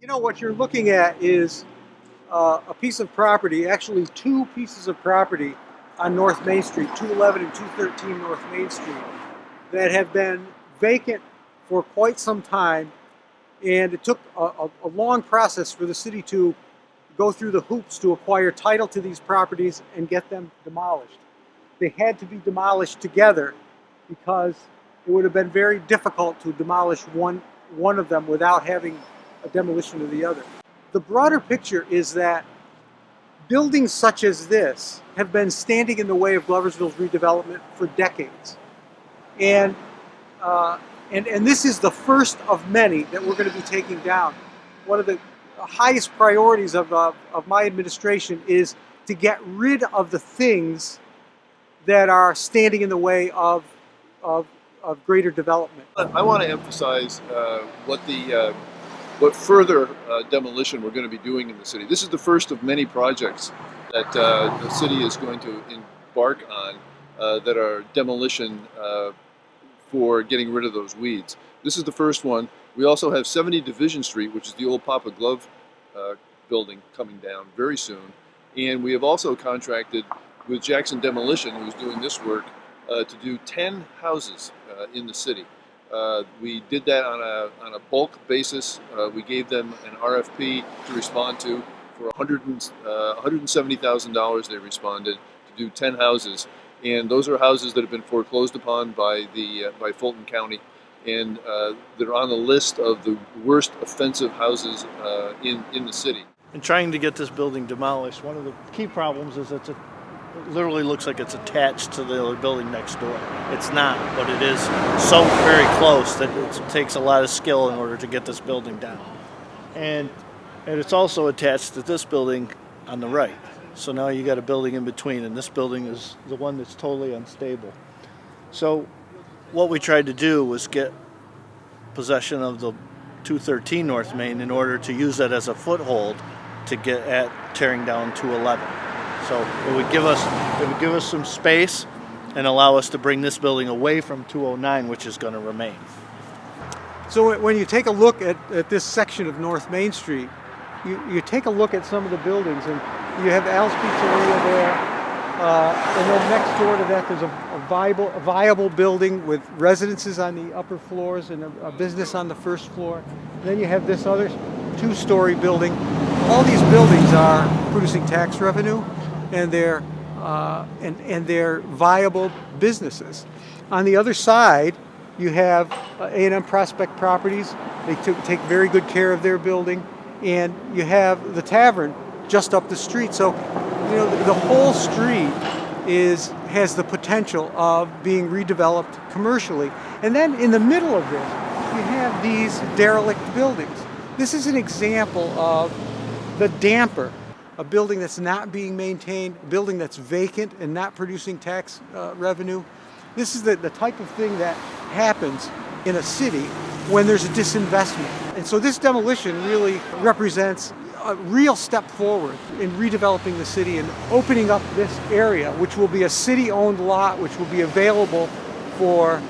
You know, what you're looking at is a piece of property, actually two pieces of property on North Main Street, 211 and 213 North Main Street, that have been vacant for quite some time. And it took a long process for the city to go through the hoops to acquire title to these properties and get them demolished. They had to be demolished together because it would have been very difficult to demolish one of them without having a demolition of the other. The broader picture is that buildings such as this have been standing in the way of Gloversville's redevelopment for decades. And this is the first of many that we're going to be taking down. One of the highest priorities of my administration is to get rid of the things that are standing in the way of greater development. I want to emphasize what further demolition we're going to be doing in the city. This is the first of many projects that the city is going to embark on that are demolition for getting rid of those weeds. This is the first one. We also have 70 Division Street, which is the old Papa Glove building, coming down very soon. And we have also contracted with Jackson Demolition, who's doing this work, to do 10 houses in the city. We did that on a bulk basis. We gave them an RFP to respond to for $170,000. They responded to do 10 houses, and those are houses that have been foreclosed upon by Fulton County, and that are on the list of the worst offensive houses in the city. In trying to get this building demolished, one of the key problems is it literally looks like it's attached to the other building next door. It's not, but it is so very close that it takes a lot of skill in order to get this building down. And it's also attached to this building on the right. So now you got a building in between, and this building is the one that's totally unstable. So what we tried to do was get possession of the 213 North Main in order to use that as a foothold to get at tearing down 211. So it would give us some space and allow us to bring this building away from 209, which is going to remain. So when you take a look at this section of North Main Street, you take a look at some of the buildings, and you have Al's Pizzeria there, and then next door to that there's a viable building with residences on the upper floors and a business on the first floor. And then you have this other two-story building. All these buildings are producing tax revenue, and they're viable businesses. On the other side, you have A&M Prospect Properties. They take very good care of their building, and you have the tavern just up the street. So, you know, the whole street has the potential of being redeveloped commercially. And then in the middle of this, you have these derelict buildings. This is an example of the damper. A building that's not being maintained, a building that's vacant and not producing tax revenue. This is the type of thing that happens in a city when there's a disinvestment. And so this demolition really represents a real step forward in redeveloping the city and opening up this area, which will be a city-owned lot, which will be available for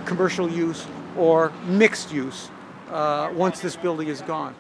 commercial use or mixed use once this building is gone.